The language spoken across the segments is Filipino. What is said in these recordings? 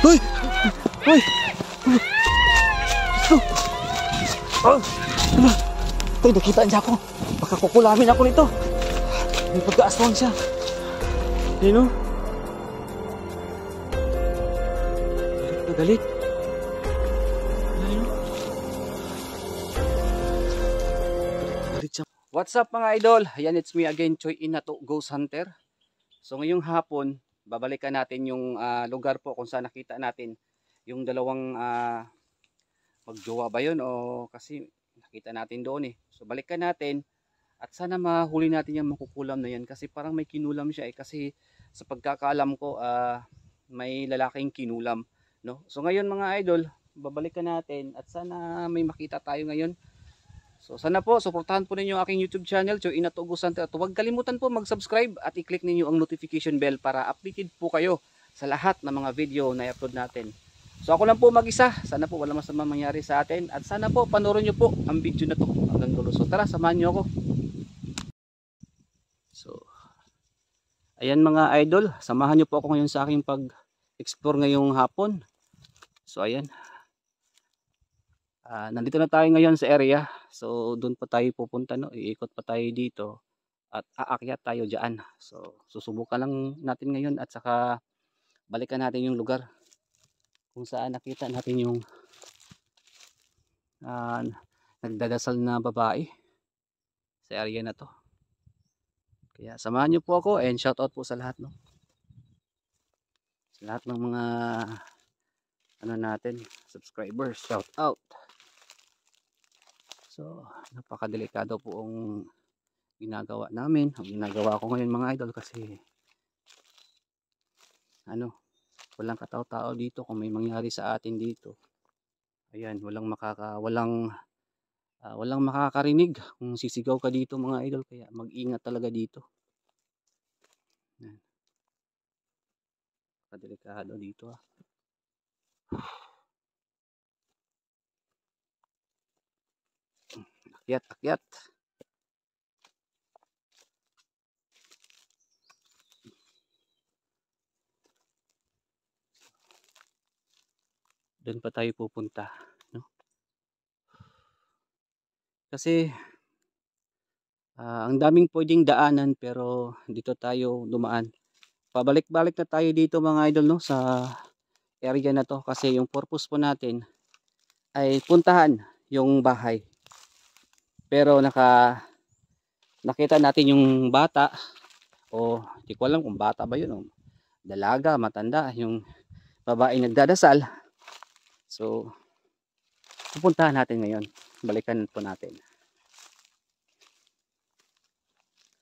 Uy! Uy! Ito! Oh! Ano? Uy, nakita niya ako. Baka kukulamin ako nito. May pagkaaswang siya. Yun o. Galit na galit. Ayun o. Galit siya. What's up mga idol? Ayan, it's me again, Choy Inato, Ghost Hunter. So ngayong hapon, babalikan natin yung lugar po kung saan nakita natin yung dalawang magjowa ba yun o kasi nakita natin doon eh. So balikan natin at sana mahuli natin yung makukulam na yan kasi parang may kinulam siya eh, kasi sa pagkakaalam ko may lalaking kinulam, no? So ngayon mga idol, babalikan natin at sana may makita tayo ngayon. So sana po suportahan po ninyo ang aking YouTube channel, Choy Inato Ghost Hunter. At huwag kalimutan po mag-subscribe at i-click ninyo ang notification bell para updated po kayo sa lahat ng mga video na i-upload natin. So ako lang po mag-isa. Sana po wala masamang mangyari sa atin at sana po panoorin nyo po ang video na to hanggang dulo. So tara, samahan nyo ako. So ayan mga idol, samahan nyo po ako ngayon sa aking pag-explore ngayong hapon. So ayan. Nandito na tayo ngayon sa area. So doon pa tayo pupunta, no? Iikot pa tayo dito at aakyat tayo diyan. So susubukan lang natin ngayon at saka balikan natin yung lugar kung saan nakita natin yung nagdadasal na babae sa area na to. Kaya samahan niyo po ako and shout out po sa lahat, no? Sa lahat ng mga natin, subscribers, shout out. So, napakadelikado po ang ginagawa namin. Ang ginagawa ko ngayon mga idol kasi walang katao-tao dito. Kung may mangyari sa atin dito, ayan, walang makakarinig kung sisigaw ka dito mga idol. Kaya mag-ingat talaga dito. Ayan. Kadelikado dito Akyat. Doon pa tayo pupunta, no? Kasi ang daming pwedeng daanan pero dito tayo dumaan. Pabalik-balik na tayo dito mga idol, no, sa area na to kasi yung purpose po natin ay puntahan yung bahay. Pero nakita natin yung bata, o hindi ko alam kung bata ba yun o dalaga, matanda, yung babae nagdadasal. So pupuntahan natin ngayon, balikan po natin.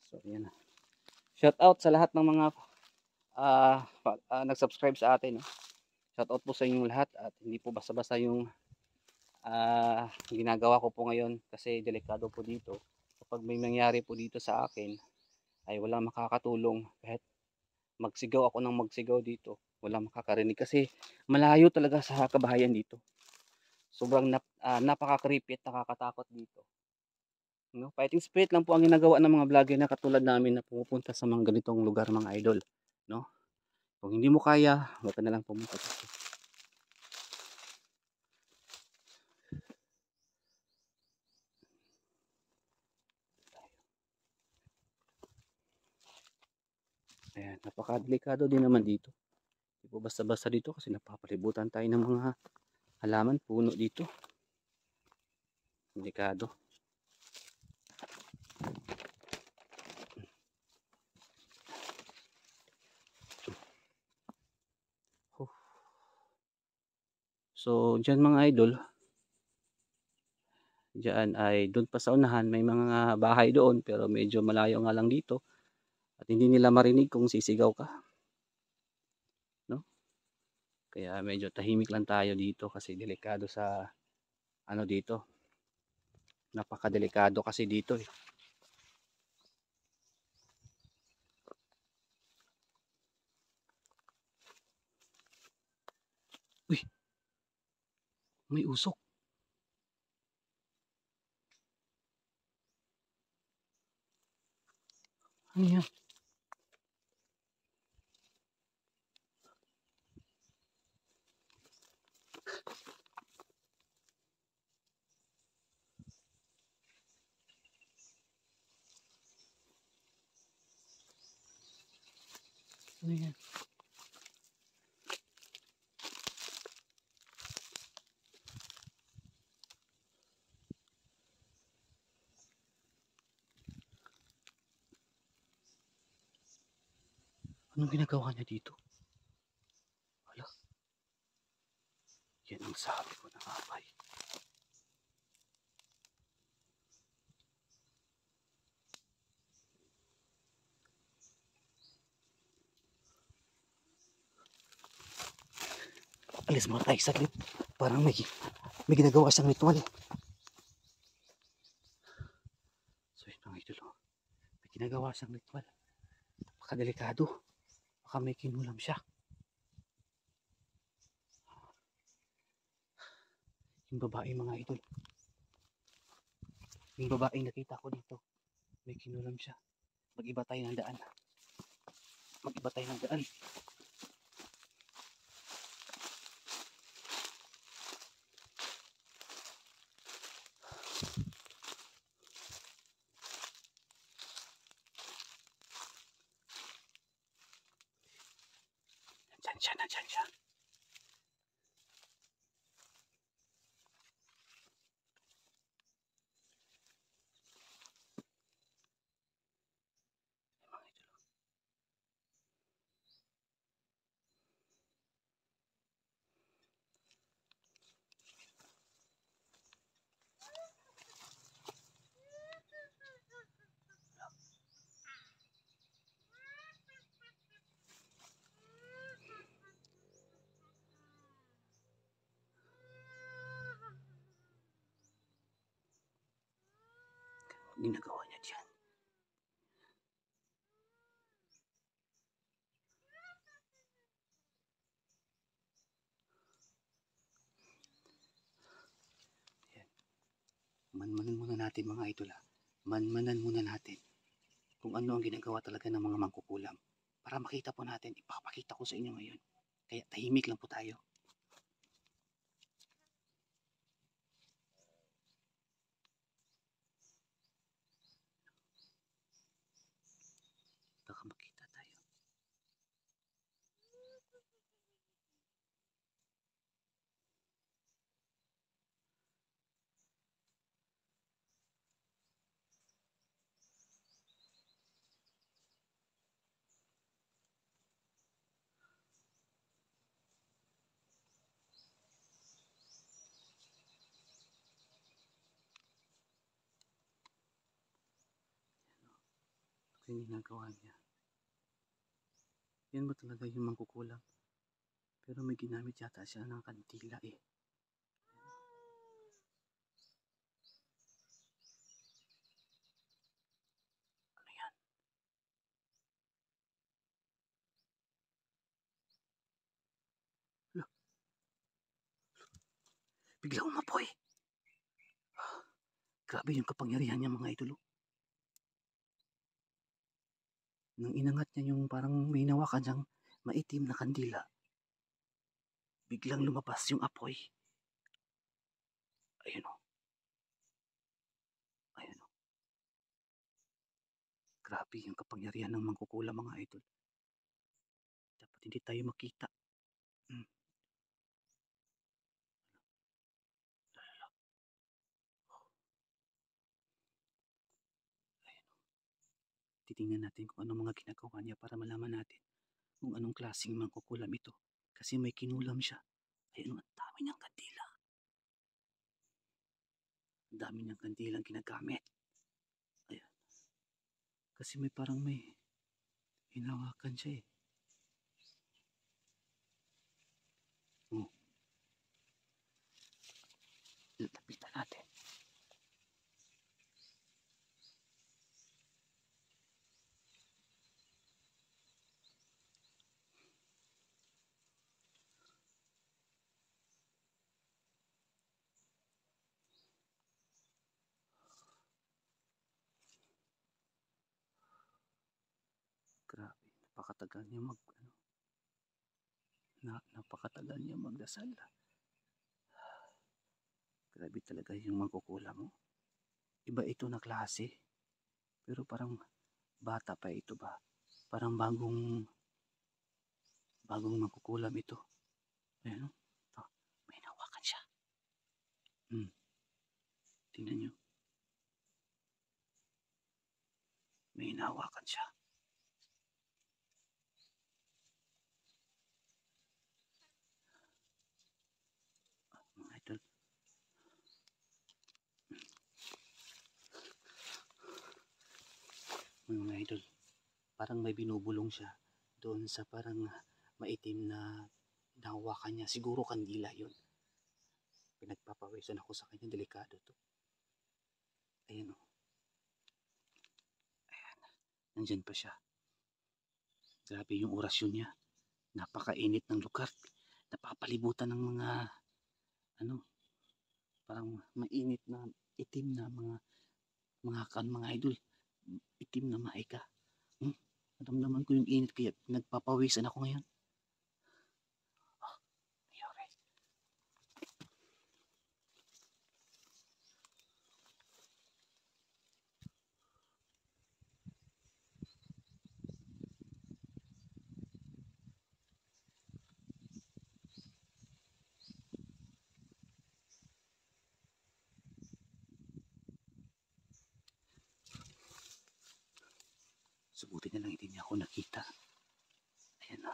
So yan, shout out sa lahat ng mga nag-subscribe sa atin, no? Shout out po sa inyong lahat at hindi po basta-basta yung ginagawa ko po ngayon kasi delikado po dito. Kapag may nangyari po dito sa akin ay walang makakatulong. Kahit magsigaw ako ng magsigaw dito, walang makakarinig kasi malayo talaga sa kabahayan dito. Sobrang napaka-creepy at nakakatakot dito, no? Fighting spirit lang po ang ginagawa ng mga vlogger na katulad namin na pumupunta sa mga ganitong lugar mga idol, no? Kung hindi mo kaya, huwag ka na lang pumunta dito. Ayan, napaka-delikado din naman dito. Hindi po basta-basta dito kasi napapalibutan tayo ng mga halaman, puno dito. Delikado. So, dyan mga idol, dyan ay doon pa sa unahan may mga bahay doon pero medyo malayo nga lang dito at hindi nila marinig kung sisigaw ka, no? Kaya medyo tahimik lang tayo dito kasi delikado sa dito. Napakadelikado kasi dito eh. Uy, may usok. Ano yan? Ano yan? Anong ginagawa niya dito? Wala. Yan ang sabi ko na kapay. Alis mo tayo saglit. Parang may ginagawa siyang ritual. So yun mga idol. May ginagawa siyang ritual. Napakadelikado. Baka may kinulam siya. Yung babae mga idol. Yung babaeng nakita ko dito. May kinulam siya. Mag-iba tayo ng daan. Mag-iba tayo ng daan. Nandyan siya. Ginagawa niya dyan. Yan. Manmanan muna natin mga idol ha. Manmanan muna natin kung ano ang ginagawa talaga ng mga mangkukulam. Para makita po natin, ipapakita ko sa inyo ngayon. Kaya tahimik lang po tayo. Baka makita tayo. Ito yung ginagawa niya. Yan ba talaga yung mangkukulam? Pero may ginamit yata siya ng kandila eh. Ano yan? Hala. Bigla umapoy. Grabe yung kapangyarihan niya mga idolo. Nang inangat niya yung parang may nawakan siyang maitim na kandila, biglang lumabas yung apoy. Ayun o. Ayun o. Grabe yung kapangyarihan ng mangkukulam mga idol. Dapat hindi tayo makita. Hmm. Titingnan natin kung anong mga ginagawa niya para malaman natin kung anong klaseng mangkukulam ito. Kasi may kinulam siya. Ayun, ang dami niyang kandila. Ang dami niyang kandilang ginagamit. Ayan. Kasi may parang may hinawakan siya eh. Oh. Lapitan natin. Grabe, napakatagal niya napakatagal niya magdasal. Grabe talaga yung mangkukulam mo. Iba ito na klase. Pero parang bata pa ito ba? Parang bagong Bagong magkukulam ito. Ayan, oh. Oh, may nahawakan siya. Tingnan nyo. May nahawakan siya. Mga idol. Mga idol. Parang may binubulong siya doon sa parang maitim na nahawakan niya. Siguro kandila yun. Pinagpapawisan ako sa kanya. Delikado to. Ayan o. Ayan. Nandyan pa siya. Grabe yung orasyon niya. Napakainit ng lugar. Napapalibutan ng mga parang mainit na itim na mga idol. Itim na maika. Naramdaman ko yung init kaya nagpapawisan ako ngayon. Subuti na lang hindi niya ako nakita. Ayan na.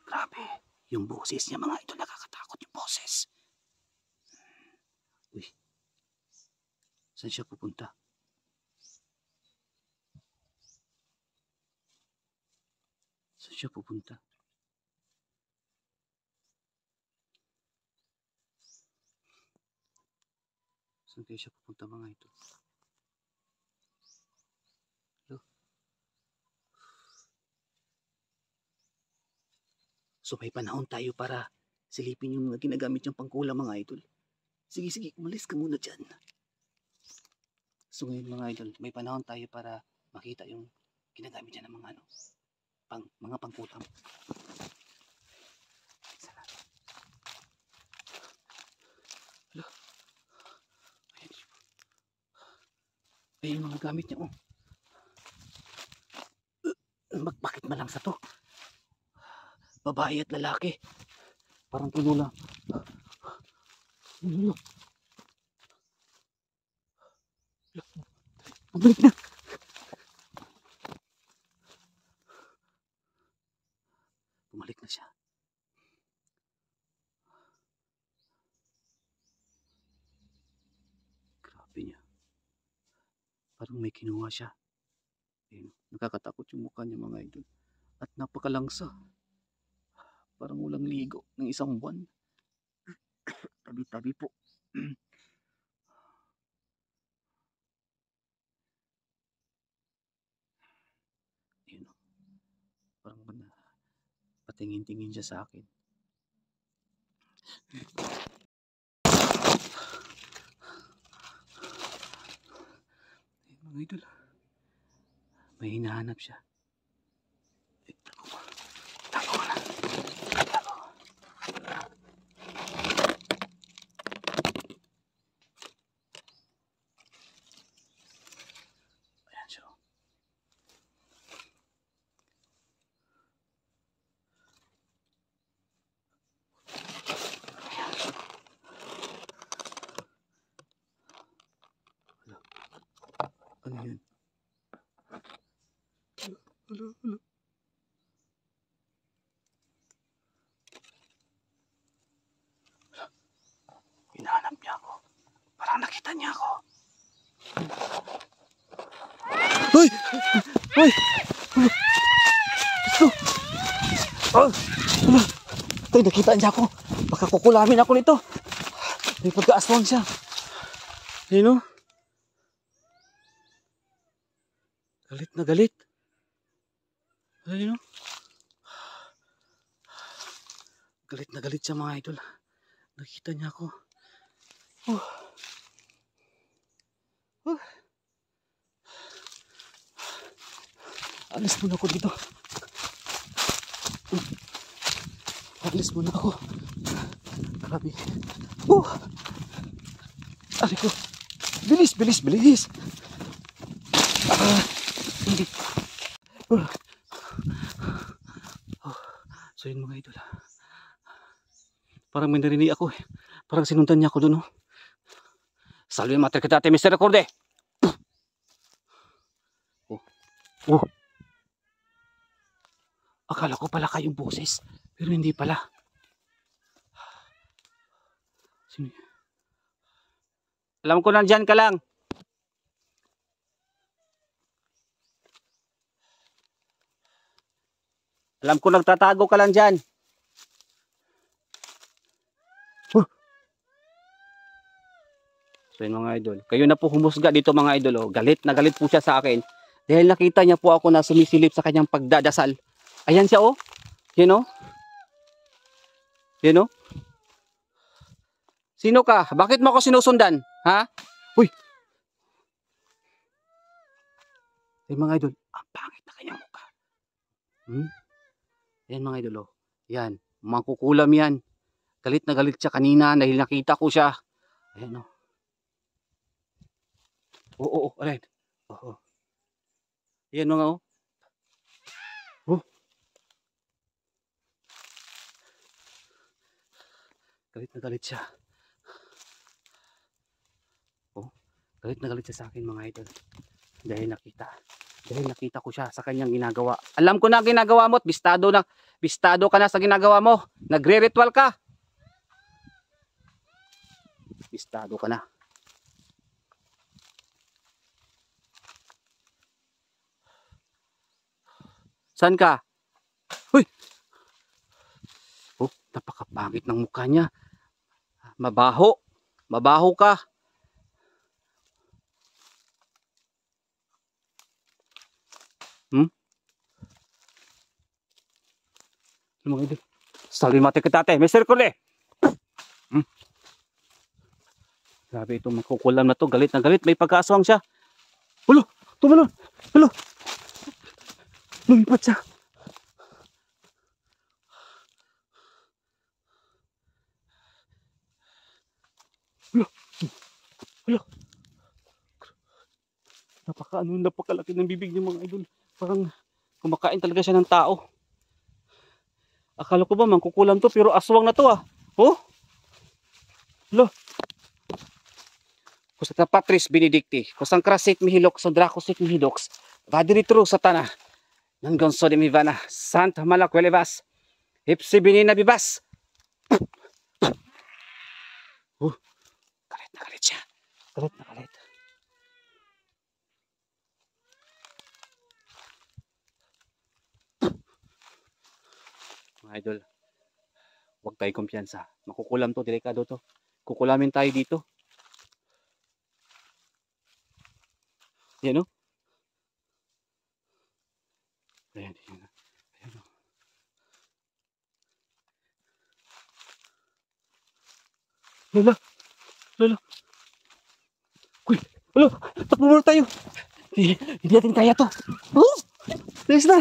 Grabe. Yung boses niya mga idol, nakakatakot yung boses. Uy. Saan siya pupunta? Saan siya pupunta? Saan kayo siya pupunta mga idol? Hello? So may panahon tayo para silipin yung mga ginagamit niyang pangkulam mga idol. Sige, sige, umalis ka muna dyan. So ngayon mga idol, may panahon tayo para makita yung ginagamit niya ng mga mga pangkulam. Hello? Ayun yung mga gamit niya, oh. Bakit malang sa to? Babae at lalaki. Parang tulula. Bumalik na. Bumalik na siya. Grabe niya. Parang may kinuha siya. Ayun, nakakatakot yung mukha niya mga idol. At napakalangsa. Parang walang ligo ng isang buwan. Tabi-tabi po. Ayun, parang patingin-tingin siya sa akin. Ayun mga idol. May hinahanap siya. Tago ka na. Tago. Ayan siya. Ano yun? Hala. Hinahanap niya ako. Parang nakita niya ako. Hoy! Hoy! Gusto! Oh! Hala! Ito, nakita niya ako. Baka kukulamin ako nito. May pagka-aswang siya. Ayun o. Galit na galit. Ayun o. Galit na galit siya mga idol. Nakita niya ako. Oh. Alis muna ako dito. Alis muna ako. Grabe. Aray ko. Bilis, bilis, bilis. Hindi. So yun mga idol. Parang may narinig ako eh. Parang sinundan niya ako doon. Oh. Salve mater kita te Mr. Recorde. Oh. Akala ko pala kayong boses. Pero hindi pala. Sino? Alam ko nandyan ka lang. Alam ko nagtatago ka lang dyan. So yun mga idol. Kayo na po humusga dito mga idol. Oh. Galit na galit po siya sa akin. Dahil nakita niya po ako na sumisilip sa kanyang pagdadasal. Ayan siya oh. Yan oh. Yan oh. Sino ka? Bakit mo ako sinusundan? Ha? Uy! Ay mga idol, ang pangit na kanyang mukha. Yan mga idol oh. Yan, mangkukulam yan. Galit na galit siya kanina dahil nakita ko siya. Ayan oh. Oo, alright. Oo. Yan mga oh. Galit na galit siya. Oh, galit na galit siya sa akin mga idol. Dahil nakita ko siya sa kanyang ginagawa. Alam ko na ang ginagawa mo at bistado ka na sa ginagawa mo. Nagre-ritual ka. Bistado ka na. Saan ka? Uy! Oh, napakapangit ng mukha niya. Mabaho. Mabaho ka. Mga idol. Salve mater kita te Mr. Recorde. Grabe itong makukulam na to. Galit na galit. May pagkaaswang siya. Hulo! Tumalon! Hulo! Lumipat siya. Hulo! Hulo! Napakalaki ng bibig niya mga idol. Parang kumakain talaga siya ng tao. Akala ko ba mangkukulam to pero aswang na to ah. Oh! Hulo! Kusata Patris Benedicti, kusang krasit mihilok, sa dracosit mihidox, vadiritro satana, nanggonso de mivana, Santa Malakwelevas, hipsi binina bibas. Galit na galit siya. Galit na galit. Mga idol, huwag tayo kumpiyansa. Makukulam to, delikado to. Kukulamin tayo dito. Yan o. Ayan, ayan. Ayan o. Lola! Lola! Uy! Lola! Takbo muna tayo! Hindi natin kaya to! Oh! Tiis na!